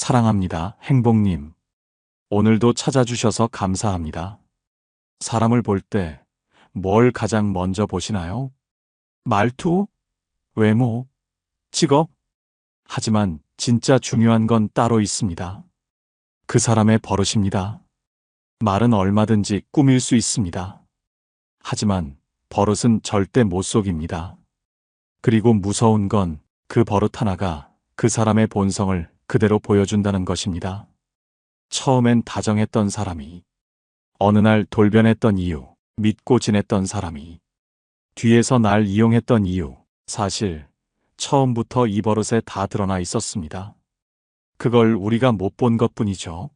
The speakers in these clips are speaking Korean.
사랑합니다, 행복님. 오늘도 찾아주셔서 감사합니다. 사람을 볼 때 뭘 가장 먼저 보시나요? 말투? 외모? 직업? 하지만 진짜 중요한 건 따로 있습니다. 그 사람의 버릇입니다. 말은 얼마든지 꾸밀 수 있습니다. 하지만 버릇은 절대 못 속입니다. 그리고 무서운 건 그 버릇 하나가 그 사람의 본성을 그대로 보여준다는 것입니다. 처음엔 다정했던 사람이, 어느 날 돌변했던 이유, 믿고 지냈던 사람이, 뒤에서 날 이용했던 이유, 사실 처음부터 이 버릇에 다 드러나 있었습니다. 그걸 우리가 못 본 것뿐이죠.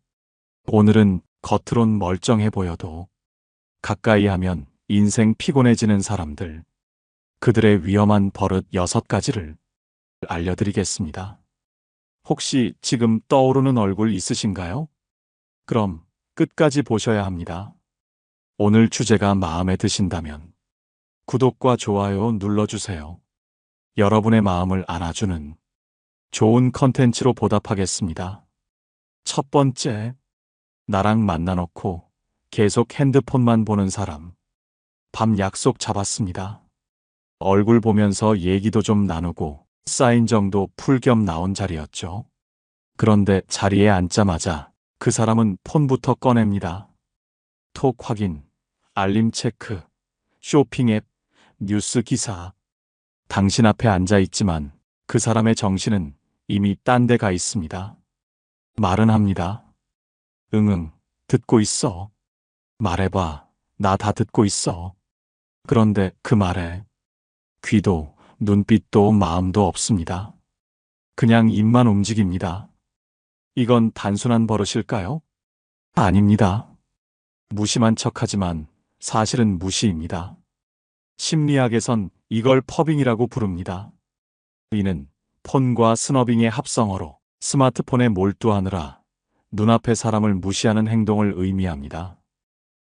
오늘은 겉으론 멀쩡해 보여도 가까이 하면 인생 피곤해지는 사람들, 그들의 위험한 버릇 6가지를 알려드리겠습니다. 혹시 지금 떠오르는 얼굴 있으신가요? 그럼 끝까지 보셔야 합니다. 오늘 주제가 마음에 드신다면 구독과 좋아요 눌러주세요. 여러분의 마음을 안아주는 좋은 컨텐츠로 보답하겠습니다. 첫 번째, 나랑 만나놓고 계속 핸드폰만 보는 사람. 밤 약속 잡았습니다. 얼굴 보면서 얘기도 좀 나누고 사인 정도 풀 겸 나온 자리였죠. 그런데 자리에 앉자마자 그 사람은 폰부터 꺼냅니다. 톡 확인, 알림 체크, 쇼핑 앱, 뉴스 기사. 당신 앞에 앉아 있지만 그 사람의 정신은 이미 딴 데 가 있습니다. 말은 합니다. 응응, 듣고 있어. 말해봐, 나 다 듣고 있어. 그런데 그 말에 귀도 눈빛도 마음도 없습니다. 그냥 입만 움직입니다. 이건 단순한 버릇일까요? 아닙니다. 무심한 척하지만 사실은 무시입니다. 심리학에선 이걸 퍼빙이라고 부릅니다. 이는 폰과 스너빙의 합성어로 스마트폰에 몰두하느라 눈앞의 사람을 무시하는 행동을 의미합니다.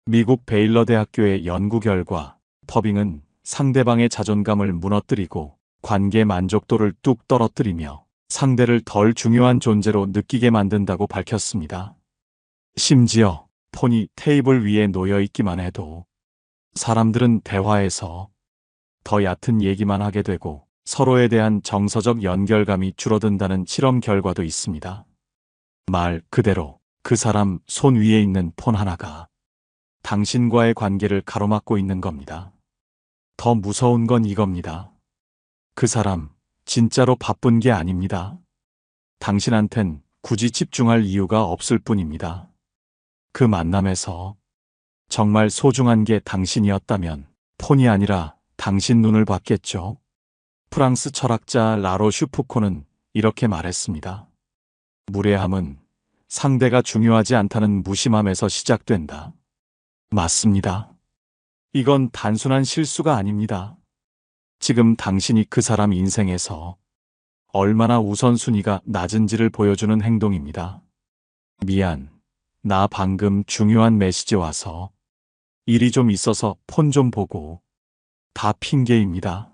미국 베일러 대학교의 연구 결과 퍼빙은 상대방의 자존감을 무너뜨리고 관계 만족도를 뚝 떨어뜨리며 상대를 덜 중요한 존재로 느끼게 만든다고 밝혔습니다. 심지어 폰이 테이블 위에 놓여 있기만 해도 사람들은 대화에서 더 얕은 얘기만 하게 되고 서로에 대한 정서적 연결감이 줄어든다는 실험 결과도 있습니다. 말 그대로 그 사람 손 위에 있는 폰 하나가 당신과의 관계를 가로막고 있는 겁니다. 더 무서운 건 이겁니다. 그 사람 진짜로 바쁜 게 아닙니다. 당신한텐 굳이 집중할 이유가 없을 뿐입니다. 그 만남에서 정말 소중한 게 당신이었다면 폰이 아니라 당신 눈을 봤겠죠. 프랑스 철학자 라로슈푸코는 이렇게 말했습니다. 무례함은 상대가 중요하지 않다는 무심함에서 시작된다. 맞습니다. 이건 단순한 실수가 아닙니다. 지금 당신이 그 사람 인생에서 얼마나 우선순위가 낮은지를 보여주는 행동입니다. 미안, 나 방금 중요한 메시지 와서 일이 좀 있어서 폰 좀 보고. 다 핑계입니다.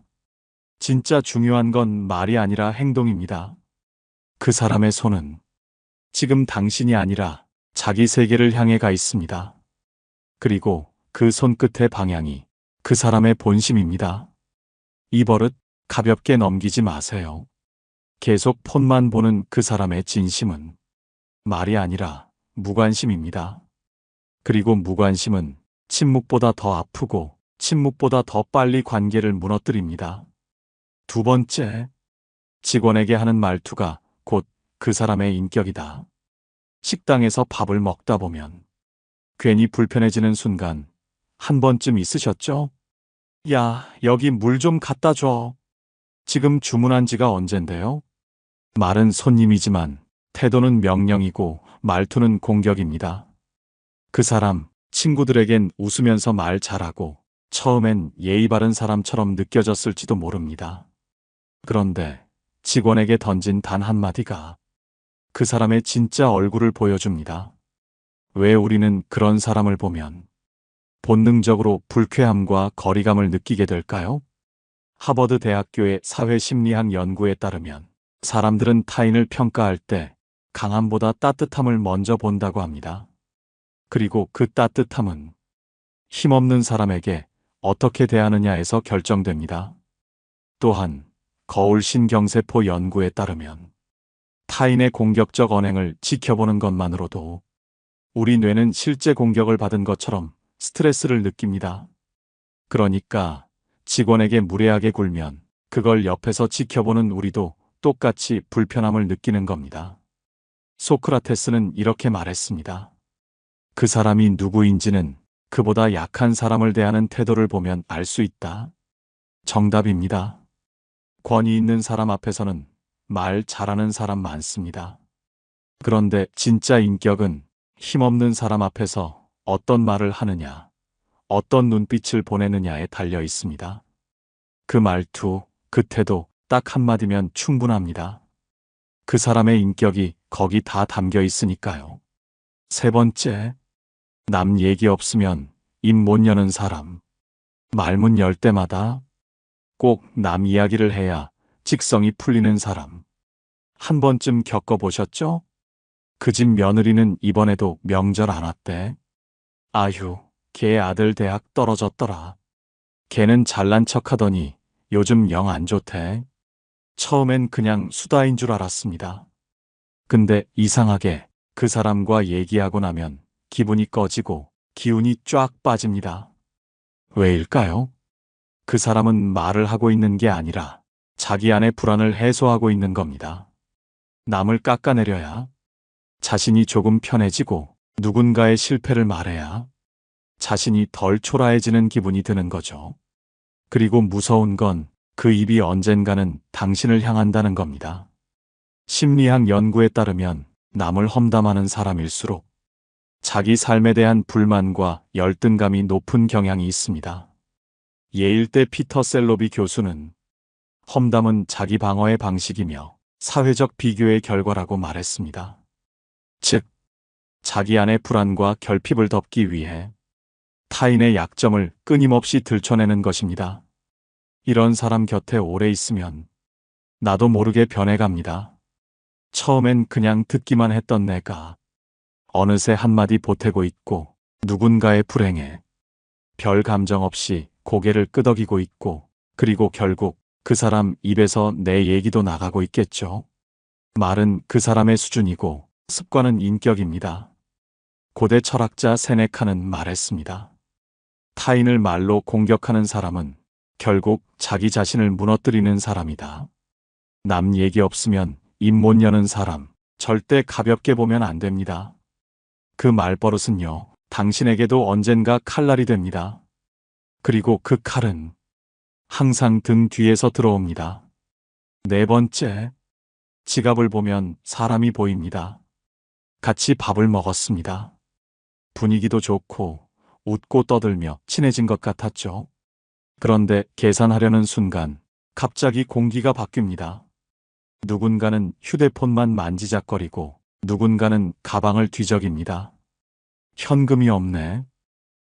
진짜 중요한 건 말이 아니라 행동입니다. 그 사람의 손은 지금 당신이 아니라 자기 세계를 향해 가 있습니다. 그리고 그 손끝의 방향이 그 사람의 본심입니다. 이 버릇 가볍게 넘기지 마세요. 계속 폰만 보는 그 사람의 진심은 말이 아니라 무관심입니다. 그리고 무관심은 침묵보다 더 아프고 침묵보다 더 빨리 관계를 무너뜨립니다. 두 번째, 직원에게 하는 말투가 곧 그 사람의 인격이다. 식당에서 밥을 먹다 보면 괜히 불편해지는 순간 한 번쯤 있으셨죠? 야, 여기 물 좀 갖다 줘. 지금 주문한 지가 언젠데요? 말은 손님이지만 태도는 명령이고 말투는 공격입니다. 그 사람, 친구들에겐 웃으면서 말 잘하고 처음엔 예의 바른 사람처럼 느껴졌을지도 모릅니다. 그런데 직원에게 던진 단 한마디가 그 사람의 진짜 얼굴을 보여줍니다. 왜 우리는 그런 사람을 보면 본능적으로 불쾌함과 거리감을 느끼게 될까요? 하버드 대학교의 사회심리학 연구에 따르면 사람들은 타인을 평가할 때 강함보다 따뜻함을 먼저 본다고 합니다. 그리고 그 따뜻함은 힘없는 사람에게 어떻게 대하느냐에서 결정됩니다. 또한 거울 신경세포 연구에 따르면 타인의 공격적 언행을 지켜보는 것만으로도 우리 뇌는 실제 공격을 받은 것처럼 스트레스를 느낍니다. 그러니까 직원에게 무례하게 굴면 그걸 옆에서 지켜보는 우리도 똑같이 불편함을 느끼는 겁니다. 소크라테스는 이렇게 말했습니다. 그 사람이 누구인지는 그보다 약한 사람을 대하는 태도를 보면 알 수 있다. 정답입니다. 권위 있는 사람 앞에서는 말 잘하는 사람 많습니다. 그런데 진짜 인격은 힘없는 사람 앞에서 어떤 말을 하느냐, 어떤 눈빛을 보내느냐에 달려 있습니다. 그 말투, 그 태도 딱 한마디면 충분합니다. 그 사람의 인격이 거기 다 담겨 있으니까요. 세 번째, 남 얘기 없으면 입 못 여는 사람. 말문 열 때마다 꼭 남 이야기를 해야 직성이 풀리는 사람. 한 번쯤 겪어보셨죠? 그 집 며느리는 이번에도 명절 안 왔대. 아휴, 걔 아들 대학 떨어졌더라. 걔는 잘난 척 하더니 요즘 영 안 좋대. 처음엔 그냥 수다인 줄 알았습니다. 근데 이상하게 그 사람과 얘기하고 나면 기분이 꺼지고 기운이 쫙 빠집니다. 왜일까요? 그 사람은 말을 하고 있는 게 아니라 자기 안의 불안을 해소하고 있는 겁니다. 남을 깎아내려야 자신이 조금 편해지고 누군가의 실패를 말해야 자신이 덜 초라해지는 기분이 드는 거죠. 그리고 무서운 건 그 입이 언젠가는 당신을 향한다는 겁니다. 심리학 연구에 따르면 남을 험담하는 사람일수록 자기 삶에 대한 불만과 열등감이 높은 경향이 있습니다. 예일대 피터 셀로비 교수는 험담은 자기 방어의 방식이며 사회적 비교의 결과라고 말했습니다. 즉, 자기 안의 불안과 결핍을 덮기 위해 타인의 약점을 끊임없이 들춰내는 것입니다. 이런 사람 곁에 오래 있으면 나도 모르게 변해갑니다. 처음엔 그냥 듣기만 했던 내가 어느새 한마디 보태고 있고 누군가의 불행에 별 감정 없이 고개를 끄덕이고 있고 그리고 결국 그 사람 입에서 내 얘기도 나가고 있겠죠. 말은 그 사람의 수준이고 습관은 인격입니다. 고대 철학자 세네카는 말했습니다. 타인을 말로 공격하는 사람은 결국 자기 자신을 무너뜨리는 사람이다. 남 얘기 없으면 입 못 여는 사람, 절대 가볍게 보면 안 됩니다. 그 말버릇은요, 당신에게도 언젠가 칼날이 됩니다. 그리고 그 칼은 항상 등 뒤에서 들어옵니다. 네 번째, 지갑을 보면 사람이 보입니다. 같이 밥을 먹었습니다. 분위기도 좋고 웃고 떠들며 친해진 것 같았죠. 그런데 계산하려는 순간 갑자기 공기가 바뀝니다. 누군가는 휴대폰만 만지작거리고 누군가는 가방을 뒤적입니다. 현금이 없네.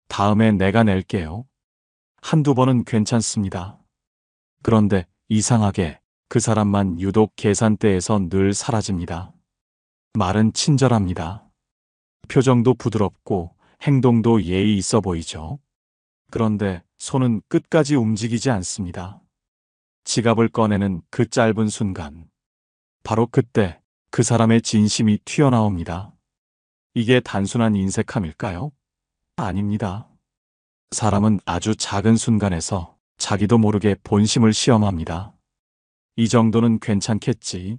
다음에 내가 낼게요. 한두 번은 괜찮습니다. 그런데 이상하게 그 사람만 유독 계산대에서 늘 사라집니다. 말은 친절합니다. 표정도 부드럽고 행동도 예의 있어 보이죠. 그런데 손은 끝까지 움직이지 않습니다. 지갑을 꺼내는 그 짧은 순간, 바로 그때 그 사람의 진심이 튀어나옵니다. 이게 단순한 인색함일까요? 아닙니다. 사람은 아주 작은 순간에서 자기도 모르게 본심을 시험합니다. 이 정도는 괜찮겠지.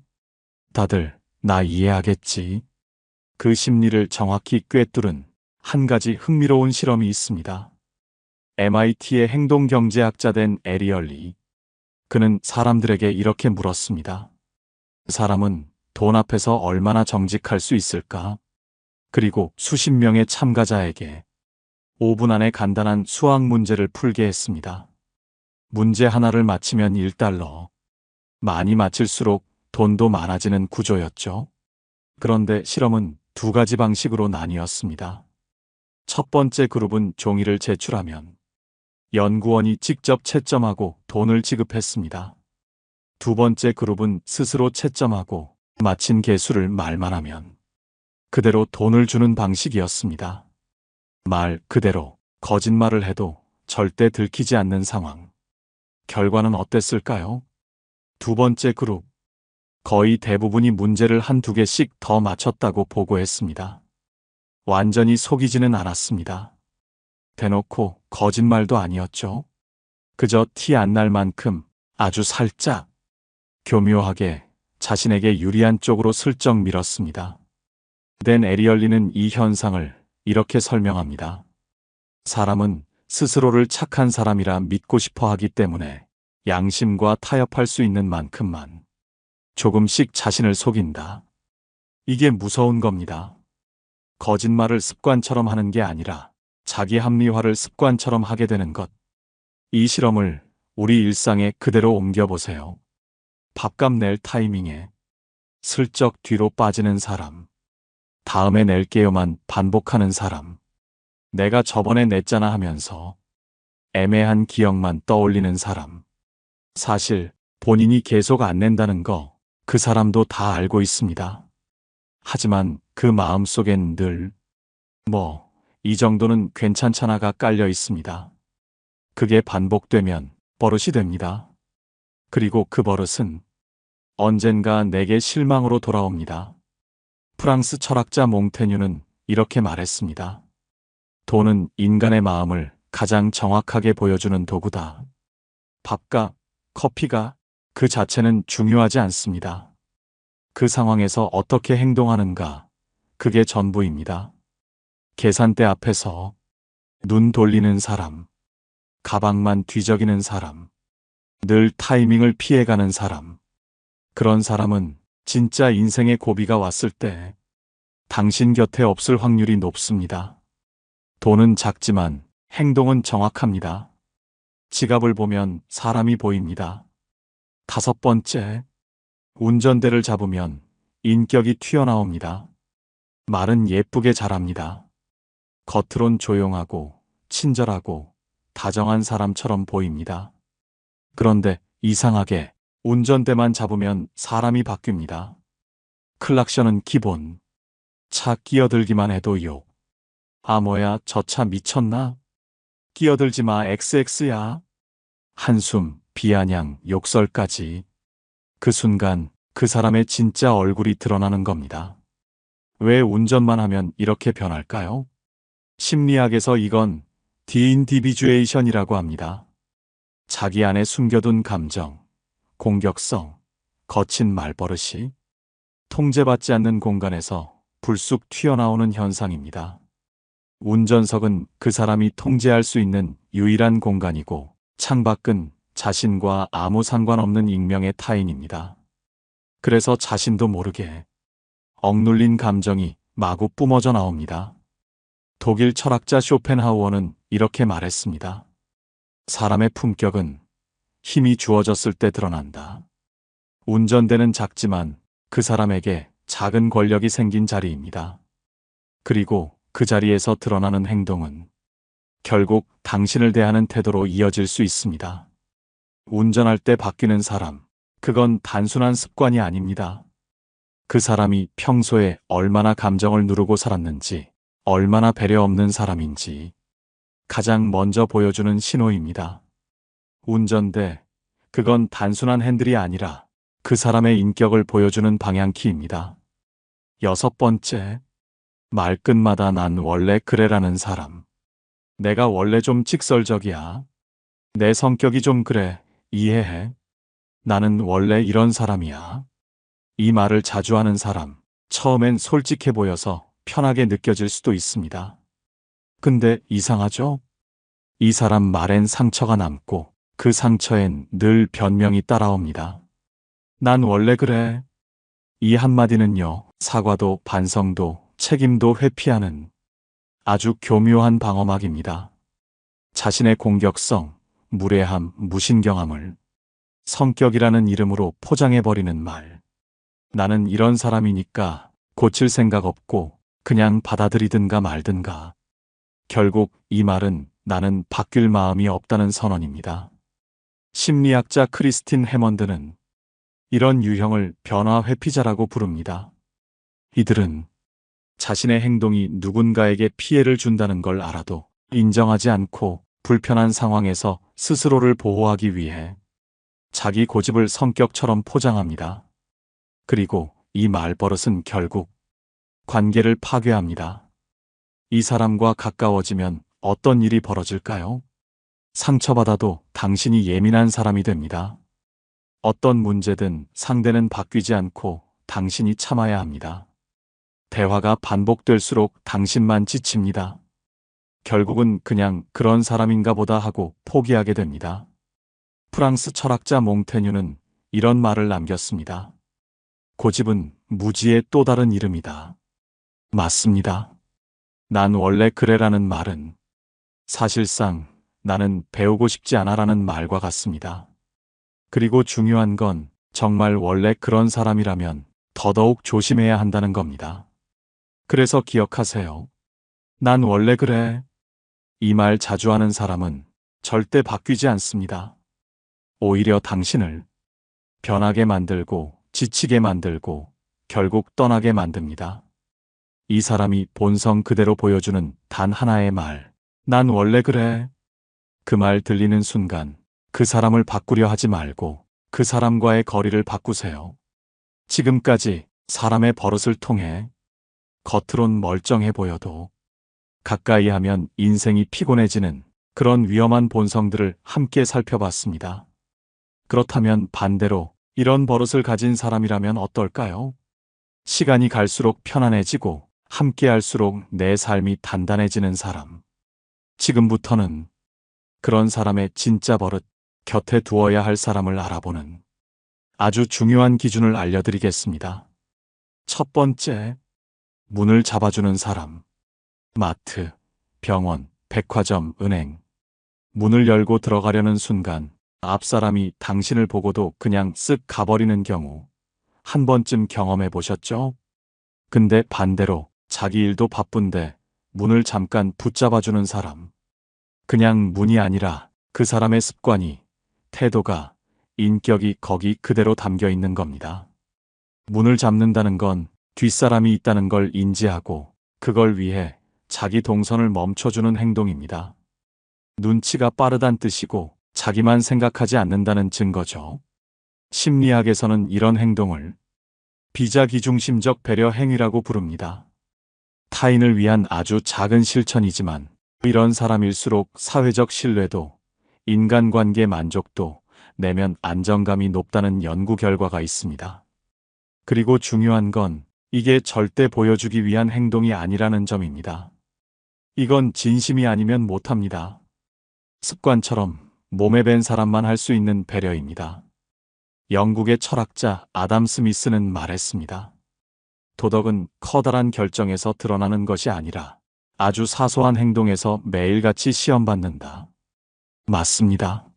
다들 나 이해하겠지. 그 심리를 정확히 꿰뚫은 한 가지 흥미로운 실험이 있습니다. MIT의 행동경제학자 된 에리얼리. 그는 사람들에게 이렇게 물었습니다. 사람은 돈 앞에서 얼마나 정직할 수 있을까? 그리고 수십 명의 참가자에게 5분 안에 간단한 수학 문제를 풀게 했습니다. 문제 하나를 맞히면 1달러. 많이 맞힐수록 돈도 많아지는 구조였죠. 그런데 실험은 두 가지 방식으로 나뉘었습니다. 첫 번째 그룹은 종이를 제출하면 연구원이 직접 채점하고 돈을 지급했습니다. 두 번째 그룹은 스스로 채점하고 마친 개수를 말만 하면 그대로 돈을 주는 방식이었습니다. 말 그대로 거짓말을 해도 절대 들키지 않는 상황. 결과는 어땠을까요? 두 번째 그룹. 거의 대부분이 문제를 한두 개씩 더 맞췄다고 보고했습니다. 완전히 속이지는 않았습니다. 대놓고 거짓말도 아니었죠. 그저 티 안 날 만큼 아주 살짝 교묘하게 자신에게 유리한 쪽으로 슬쩍 밀었습니다. 댄 에리얼리는 이 현상을 이렇게 설명합니다. 사람은 스스로를 착한 사람이라 믿고 싶어 하기 때문에 양심과 타협할 수 있는 만큼만 조금씩 자신을 속인다. 이게 무서운 겁니다. 거짓말을 습관처럼 하는 게 아니라 자기 합리화를 습관처럼 하게 되는 것. 이 실험을 우리 일상에 그대로 옮겨보세요. 밥값 낼 타이밍에 슬쩍 뒤로 빠지는 사람. 다음에 낼게요만 반복하는 사람. 내가 저번에 냈잖아 하면서 애매한 기억만 떠올리는 사람. 사실 본인이 계속 안 낸다는 거 그 사람도 다 알고 있습니다. 하지만 그 마음속엔 늘 이 정도는 괜찮잖아가 깔려 있습니다. 그게 반복되면 버릇이 됩니다. 그리고 그 버릇은 언젠가 내게 실망으로 돌아옵니다. 프랑스 철학자 몽테뉴는 이렇게 말했습니다. 돈은 인간의 마음을 가장 정확하게 보여주는 도구다. 밥과 커피가 그 자체는 중요하지 않습니다. 그 상황에서 어떻게 행동하는가, 그게 전부입니다. 계산대 앞에서 눈 돌리는 사람, 가방만 뒤적이는 사람, 늘 타이밍을 피해가는 사람. 그런 사람은 진짜 인생의 고비가 왔을 때 당신 곁에 없을 확률이 높습니다. 돈은 작지만 행동은 정확합니다. 지갑을 보면 사람이 보입니다. 다섯 번째, 운전대를 잡으면 인격이 튀어나옵니다. 말은 예쁘게 잘합니다. 겉으론 조용하고 친절하고 다정한 사람처럼 보입니다. 그런데 이상하게 운전대만 잡으면 사람이 바뀝니다. 클락션은 기본. 차 끼어들기만 해도 욕. 아 뭐야 저 차 미쳤나? 끼어들지 마 XX야. 한숨, 비아냥, 욕설까지. 그 순간 그 사람의 진짜 얼굴이 드러나는 겁니다. 왜 운전만 하면 이렇게 변할까요? 심리학에서 이건 디인디비주에이션이라고 합니다. 자기 안에 숨겨둔 감정, 공격성, 거친 말버릇이 통제받지 않는 공간에서 불쑥 튀어나오는 현상입니다. 운전석은 그 사람이 통제할 수 있는 유일한 공간이고 창밖은 자신과 아무 상관없는 익명의 타인입니다. 그래서 자신도 모르게 억눌린 감정이 마구 뿜어져 나옵니다. 독일 철학자 쇼펜하우어는 이렇게 말했습니다. 사람의 품격은 힘이 주어졌을 때 드러난다. 운전대는 작지만 그 사람에게 작은 권력이 생긴 자리입니다. 그리고 그 자리에서 드러나는 행동은 결국 당신을 대하는 태도로 이어질 수 있습니다. 운전할 때 바뀌는 사람, 그건 단순한 습관이 아닙니다. 그 사람이 평소에 얼마나 감정을 누르고 살았는지, 얼마나 배려 없는 사람인지 가장 먼저 보여주는 신호입니다. 운전대, 그건 단순한 핸들이 아니라 그 사람의 인격을 보여주는 방향키입니다. 여섯 번째, 말끝마다 난 원래 그래라는 사람. 내가 원래 좀 직설적이야. 내 성격이 좀 그래. 이해해. 나는 원래 이런 사람이야. 이 말을 자주 하는 사람, 처음엔 솔직해 보여서 편하게 느껴질 수도 있습니다. 근데 이상하죠? 이 사람 말엔 상처가 남고 그 상처엔 늘 변명이 따라옵니다. 난 원래 그래. 이 한마디는요, 사과도 반성도 책임도 회피하는 아주 교묘한 방어막입니다. 자신의 공격성, 무례함, 무신경함을 성격이라는 이름으로 포장해버리는 말. 나는 이런 사람이니까 고칠 생각 없고 그냥 받아들이든가 말든가. 결국 이 말은 나는 바뀔 마음이 없다는 선언입니다. 심리학자 크리스틴 해먼드는 이런 유형을 변화 회피자라고 부릅니다. 이들은 자신의 행동이 누군가에게 피해를 준다는 걸 알아도 인정하지 않고 불편한 상황에서 스스로를 보호하기 위해 자기 고집을 성격처럼 포장합니다. 그리고 이 말버릇은 결국 관계를 파괴합니다. 이 사람과 가까워지면 어떤 일이 벌어질까요? 상처받아도 당신이 예민한 사람이 됩니다. 어떤 문제든 상대는 바뀌지 않고 당신이 참아야 합니다. 대화가 반복될수록 당신만 지칩니다. 결국은 그냥 그런 사람인가 보다 하고 포기하게 됩니다. 프랑스 철학자 몽테뉴는 이런 말을 남겼습니다. 고집은 무지의 또 다른 이름이다. 맞습니다. 난 원래 그래라는 말은 사실상 나는 배우고 싶지 않아라는 말과 같습니다. 그리고 중요한 건 정말 원래 그런 사람이라면 더더욱 조심해야 한다는 겁니다. 그래서 기억하세요. 난 원래 그래. 이 말 자주 하는 사람은 절대 바뀌지 않습니다. 오히려 당신을 변하게 만들고 지치게 만들고 결국 떠나게 만듭니다. 이 사람이 본성 그대로 보여주는 단 하나의 말. 난 원래 그래. 그 말 들리는 순간 그 사람을 바꾸려 하지 말고 그 사람과의 거리를 바꾸세요. 지금까지 사람의 버릇을 통해 겉으론 멀쩡해 보여도 가까이 하면 인생이 피곤해지는 그런 위험한 본성들을 함께 살펴봤습니다. 그렇다면 반대로 이런 버릇을 가진 사람이라면 어떨까요? 시간이 갈수록 편안해지고 함께 할수록 내 삶이 단단해지는 사람. 지금부터는 그런 사람의 진짜 버릇, 곁에 두어야 할 사람을 알아보는 아주 중요한 기준을 알려드리겠습니다. 첫 번째, 문을 잡아주는 사람. 마트, 병원, 백화점, 은행. 문을 열고 들어가려는 순간 앞 사람이 당신을 보고도 그냥 쓱 가버리는 경우 한 번쯤 경험해 보셨죠? 근데 반대로 자기 일도 바쁜데 문을 잠깐 붙잡아주는 사람. 그냥 문이 아니라 그 사람의 습관이, 태도가, 인격이 거기 그대로 담겨 있는 겁니다. 문을 잡는다는 건 뒷사람이 있다는 걸 인지하고 그걸 위해 자기 동선을 멈춰주는 행동입니다. 눈치가 빠르단 뜻이고 자기만 생각하지 않는다는 증거죠. 심리학에서는 이런 행동을 비자기중심적 배려 행위라고 부릅니다. 타인을 위한 아주 작은 실천이지만 이런 사람일수록 사회적 신뢰도, 인간관계 만족도, 내면 안정감이 높다는 연구 결과가 있습니다. 그리고 중요한 건 이게 절대 보여주기 위한 행동이 아니라는 점입니다. 이건 진심이 아니면 못합니다. 습관처럼 몸에 밴 사람만 할 수 있는 배려입니다. 영국의 철학자 아담 스미스는 말했습니다. 도덕은 커다란 결정에서 드러나는 것이 아니라 아주 사소한 행동에서 매일같이 시험받는다. 맞습니다.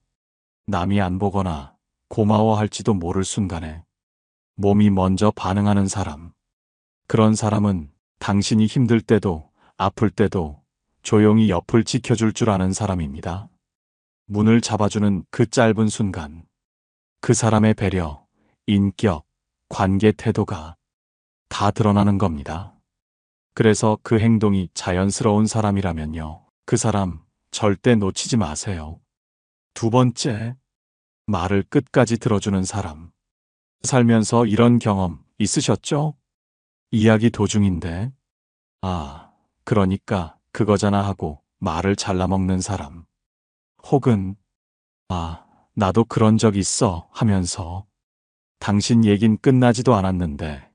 남이 안 보거나 고마워할지도 모를 순간에 몸이 먼저 반응하는 사람. 그런 사람은 당신이 힘들 때도 아플 때도 조용히 옆을 지켜줄 줄 아는 사람입니다. 문을 잡아주는 그 짧은 순간 그 사람의 배려, 인격, 관계 태도가 다 드러나는 겁니다. 그래서 그 행동이 자연스러운 사람이라면요. 그 사람 절대 놓치지 마세요. 두 번째, 말을 끝까지 들어주는 사람. 살면서 이런 경험 있으셨죠? 이야기 도중인데, 아, 그러니까 그거잖아 하고 말을 잘라먹는 사람. 혹은, 아, 나도 그런 적 있어 하면서 당신 얘긴 끝나지도 않았는데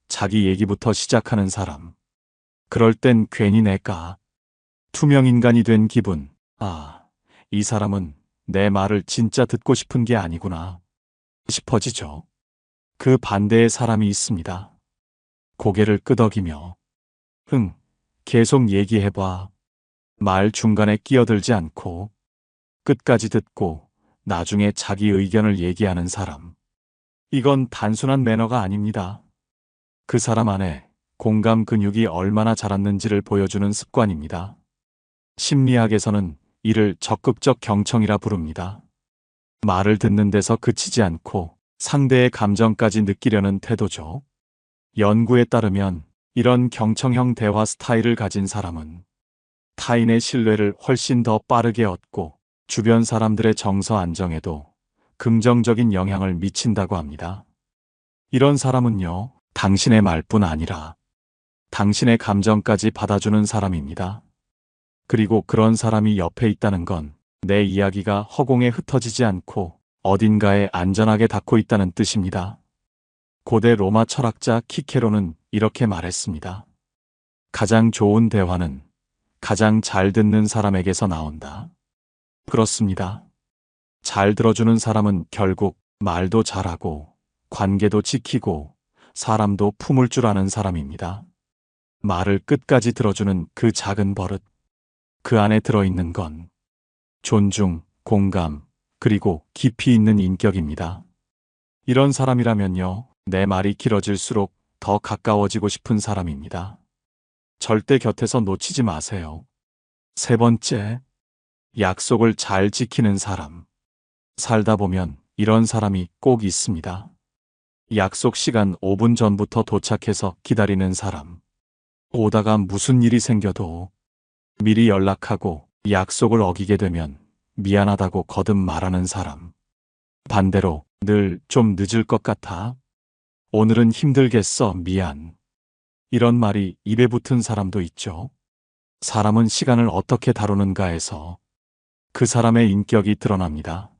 자기 얘기부터 시작하는 사람. 그럴 땐 괜히 내가 투명인간이 된 기분. 아, 이 사람은 내 말을 진짜 듣고 싶은 게 아니구나 싶어지죠. 그 반대의 사람이 있습니다. 고개를 끄덕이며 응, 계속 얘기해봐. 말 중간에 끼어들지 않고 끝까지 듣고 나중에 자기 의견을 얘기하는 사람. 이건 단순한 매너가 아닙니다. 그 사람 안에 공감 근육이 얼마나 자랐는지를 보여주는 습관입니다. 심리학에서는 이를 적극적 경청이라 부릅니다. 말을 듣는 데서 그치지 않고 상대의 감정까지 느끼려는 태도죠. 연구에 따르면 이런 경청형 대화 스타일을 가진 사람은 타인의 신뢰를 훨씬 더 빠르게 얻고 주변 사람들의 정서 안정에도 긍정적인 영향을 미친다고 합니다. 이런 사람은요, 당신의 말뿐 아니라 당신의 감정까지 받아주는 사람입니다. 그리고 그런 사람이 옆에 있다는 건 내 이야기가 허공에 흩어지지 않고 어딘가에 안전하게 닿고 있다는 뜻입니다. 고대 로마 철학자 키케로는 이렇게 말했습니다. 가장 좋은 대화는 가장 잘 듣는 사람에게서 나온다. 그렇습니다. 잘 들어주는 사람은 결국 말도 잘하고 관계도 지키고 사람도 품을 줄 아는 사람입니다. 말을 끝까지 들어주는 그 작은 버릇, 그 안에 들어있는 건 존중, 공감, 그리고 깊이 있는 인격입니다. 이런 사람이라면요, 내 말이 길어질수록 더 가까워지고 싶은 사람입니다. 절대 곁에서 놓치지 마세요. 세 번째, 약속을 잘 지키는 사람. 살다 보면 이런 사람이 꼭 있습니다. 약속 시간 5분 전부터 도착해서 기다리는 사람. 오다가 무슨 일이 생겨도 미리 연락하고 약속을 어기게 되면 미안하다고 거듭 말하는 사람. 반대로 늘 좀 늦을 것 같아. 오늘은 힘들겠어, 미안. 이런 말이 입에 붙은 사람도 있죠. 사람은 시간을 어떻게 다루는가에서 그 사람의 인격이 드러납니다.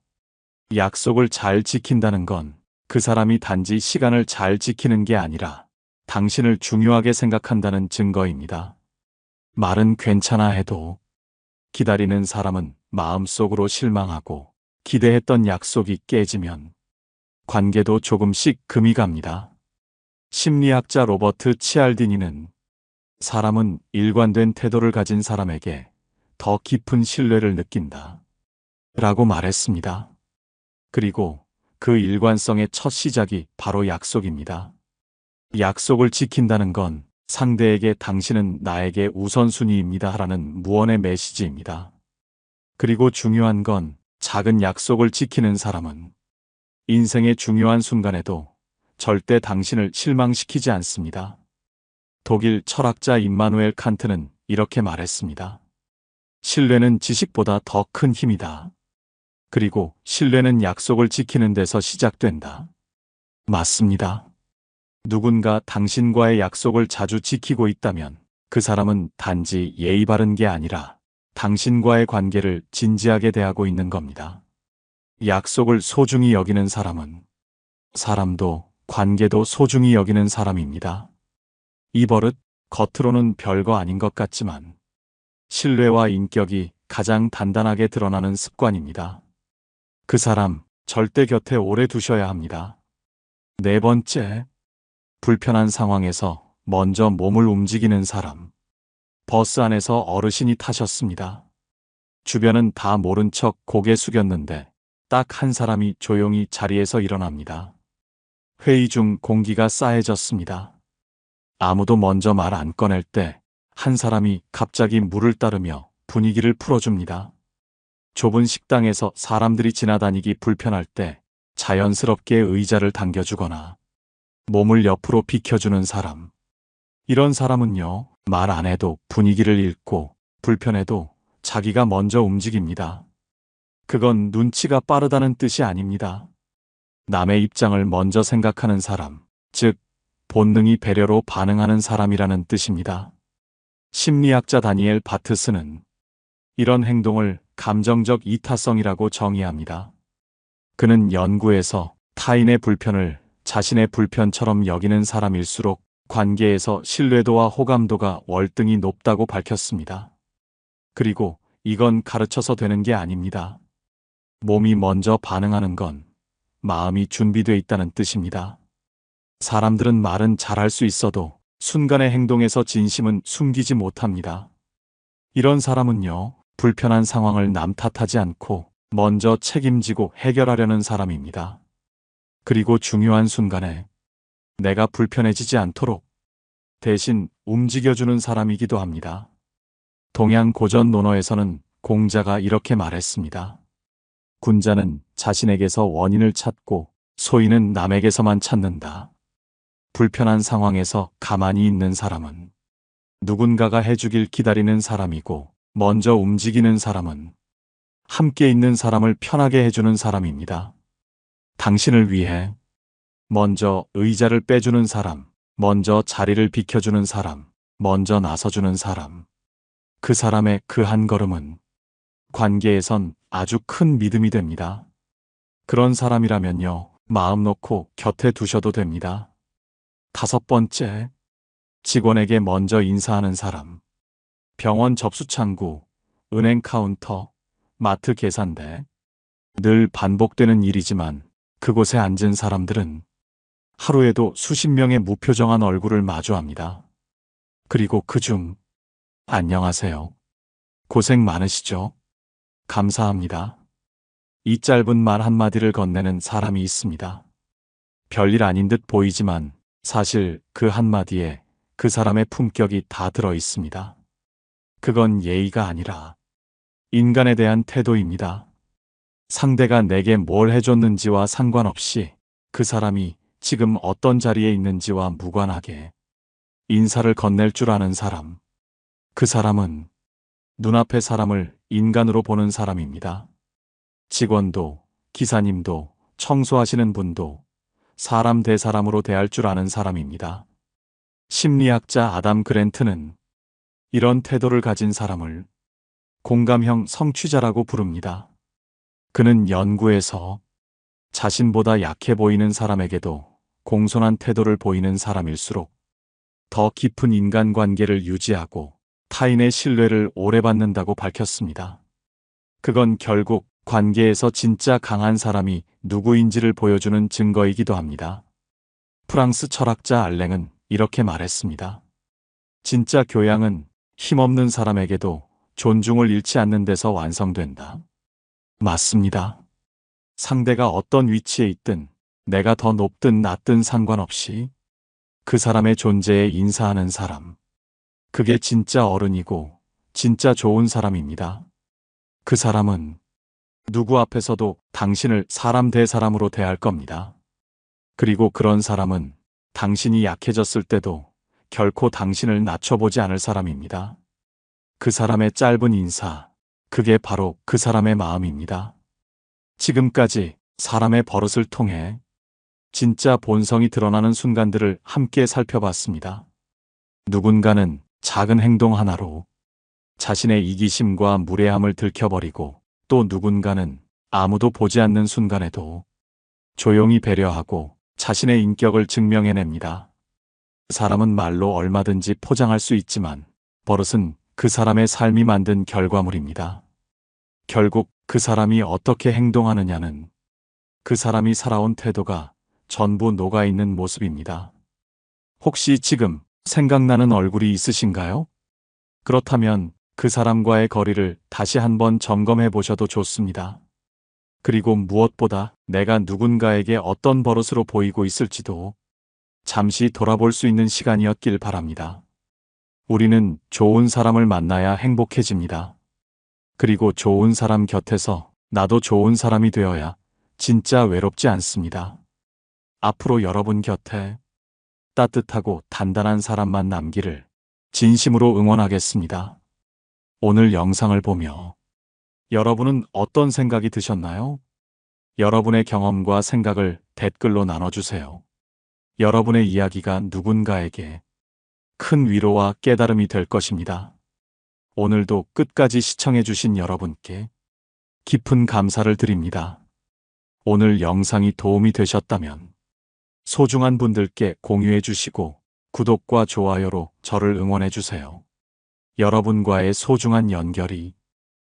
약속을 잘 지킨다는 건 그 사람이 단지 시간을 잘 지키는 게 아니라 당신을 중요하게 생각한다는 증거입니다. 말은 괜찮아 해도 기다리는 사람은 마음속으로 실망하고 기대했던 약속이 깨지면 관계도 조금씩 금이 갑니다. 심리학자 로버트 치알디니는 사람은 일관된 태도를 가진 사람에게 더 깊은 신뢰를 느낀다. 라고 말했습니다. 그리고 그 일관성의 첫 시작이 바로 약속입니다. 약속을 지킨다는 건 상대에게 당신은 나에게 우선순위입니다 라는 무언의 메시지입니다. 그리고 중요한 건 작은 약속을 지키는 사람은 인생의 중요한 순간에도 절대 당신을 실망시키지 않습니다. 독일 철학자 임마누엘 칸트는 이렇게 말했습니다. 신뢰는 지식보다 더 큰 힘이다. 그리고 신뢰는 약속을 지키는 데서 시작된다. 맞습니다. 누군가 당신과의 약속을 자주 지키고 있다면 그 사람은 단지 예의 바른 게 아니라 당신과의 관계를 진지하게 대하고 있는 겁니다. 약속을 소중히 여기는 사람은 사람도 관계도 소중히 여기는 사람입니다. 이 버릇 겉으로는 별거 아닌 것 같지만 신뢰와 인격이 가장 단단하게 드러나는 습관입니다. 그 사람 절대 곁에 오래 두셔야 합니다. 네 번째, 불편한 상황에서 먼저 몸을 움직이는 사람. 버스 안에서 어르신이 타셨습니다. 주변은 다 모른 척 고개 숙였는데 딱 한 사람이 조용히 자리에서 일어납니다. 회의 중 공기가 싸해졌습니다. 아무도 먼저 말 안 꺼낼 때 한 사람이 갑자기 물을 따르며 분위기를 풀어줍니다. 좁은 식당에서 사람들이 지나다니기 불편할 때 자연스럽게 의자를 당겨주거나 몸을 옆으로 비켜주는 사람. 이런 사람은요, 말 안 해도 분위기를 읽고 불편해도 자기가 먼저 움직입니다. 그건 눈치가 빠르다는 뜻이 아닙니다. 남의 입장을 먼저 생각하는 사람, 즉 본능이 배려로 반응하는 사람이라는 뜻입니다. 심리학자 다니엘 바트스는 이런 행동을 감정적 이타성이라고 정의합니다. 그는 연구에서 타인의 불편을 자신의 불편처럼 여기는 사람일수록 관계에서 신뢰도와 호감도가 월등히 높다고 밝혔습니다. 그리고 이건 가르쳐서 되는 게 아닙니다. 몸이 먼저 반응하는 건 마음이 준비되어 있다는 뜻입니다. 사람들은 말은 잘할 수 있어도 순간의 행동에서 진심은 숨기지 못합니다. 이런 사람은요, 불편한 상황을 남 탓하지 않고 먼저 책임지고 해결하려는 사람입니다. 그리고 중요한 순간에 내가 불편해지지 않도록 대신 움직여주는 사람이기도 합니다. 동양 고전 논어에서는 공자가 이렇게 말했습니다. 군자는 자신에게서 원인을 찾고 소인은 남에게서만 찾는다. 불편한 상황에서 가만히 있는 사람은 누군가가 해주길 기다리는 사람이고, 먼저 움직이는 사람은 함께 있는 사람을 편하게 해주는 사람입니다. 당신을 위해 먼저 의자를 빼주는 사람, 먼저 자리를 비켜주는 사람, 먼저 나서주는 사람. 그 사람의 그 한 걸음은 관계에선 아주 큰 믿음이 됩니다. 그런 사람이라면요, 마음 놓고 곁에 두셔도 됩니다. 5번째, 직원에게 먼저 인사하는 사람. 병원 접수창구, 은행 카운터, 마트 계산대. 늘 반복되는 일이지만 그곳에 앉은 사람들은 하루에도 수십 명의 무표정한 얼굴을 마주합니다. 그리고 그중 안녕하세요. 고생 많으시죠? 감사합니다. 이 짧은 말 한마디를 건네는 사람이 있습니다. 별일 아닌 듯 보이지만 사실 그 한마디에 그 사람의 품격이 다 들어 있습니다. 그건 예의가 아니라 인간에 대한 태도입니다. 상대가 내게 뭘 해줬는지와 상관없이 그 사람이 지금 어떤 자리에 있는지와 무관하게 인사를 건넬 줄 아는 사람. 그 사람은 눈앞의 사람을 인간으로 보는 사람입니다. 직원도, 기사님도, 청소하시는 분도 사람 대 사람으로 대할 줄 아는 사람입니다. 심리학자 아담 그랜트는 이런 태도를 가진 사람을 공감형 성취자라고 부릅니다. 그는 연구에서 자신보다 약해 보이는 사람에게도 공손한 태도를 보이는 사람일수록 더 깊은 인간관계를 유지하고 타인의 신뢰를 오래 받는다고 밝혔습니다. 그건 결국 관계에서 진짜 강한 사람이 누구인지를 보여주는 증거이기도 합니다. 프랑스 철학자 알랭은 이렇게 말했습니다. 진짜 교양은 힘없는 사람에게도 존중을 잃지 않는 데서 완성된다. 맞습니다. 상대가 어떤 위치에 있든 내가 더 높든 낮든 상관없이 그 사람의 존재에 인사하는 사람. 그게 진짜 어른이고 진짜 좋은 사람입니다. 그 사람은 누구 앞에서도 당신을 사람 대 사람으로 대할 겁니다. 그리고 그런 사람은 당신이 약해졌을 때도 결코 당신을 낮춰보지 않을 사람입니다. 그 사람의 짧은 인사, 그게 바로 그 사람의 마음입니다. 지금까지 사람의 버릇을 통해 진짜 본성이 드러나는 순간들을 함께 살펴봤습니다. 누군가는 작은 행동 하나로 자신의 이기심과 무례함을 들켜버리고, 또 누군가는 아무도 보지 않는 순간에도 조용히 배려하고 자신의 인격을 증명해냅니다. 사람은 말로 얼마든지 포장할 수 있지만 버릇은 그 사람의 삶이 만든 결과물입니다. 결국 그 사람이 어떻게 행동하느냐는 그 사람이 살아온 태도가 전부 녹아있는 모습입니다. 혹시 지금 생각나는 얼굴이 있으신가요? 그렇다면 그 사람과의 거리를 다시 한번 점검해 보셔도 좋습니다. 그리고 무엇보다 내가 누군가에게 어떤 버릇으로 보이고 있을지도 잠시 돌아볼 수 있는 시간이었길 바랍니다. 우리는 좋은 사람을 만나야 행복해집니다. 그리고 좋은 사람 곁에서 나도 좋은 사람이 되어야 진짜 외롭지 않습니다. 앞으로 여러분 곁에 따뜻하고 단단한 사람만 남기를 진심으로 응원하겠습니다. 오늘 영상을 보며 여러분은 어떤 생각이 드셨나요? 여러분의 경험과 생각을 댓글로 나눠주세요. 여러분의 이야기가 누군가에게 큰 위로와 깨달음이 될 것입니다. 오늘도 끝까지 시청해주신 여러분께 깊은 감사를 드립니다. 오늘 영상이 도움이 되셨다면 소중한 분들께 공유해 주시고 구독과 좋아요로 저를 응원해 주세요. 여러분과의 소중한 연결이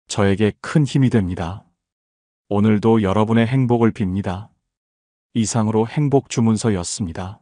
저에게 큰 힘이 됩니다. 오늘도 여러분의 행복을 빕니다. 이상으로 행복 주문서였습니다.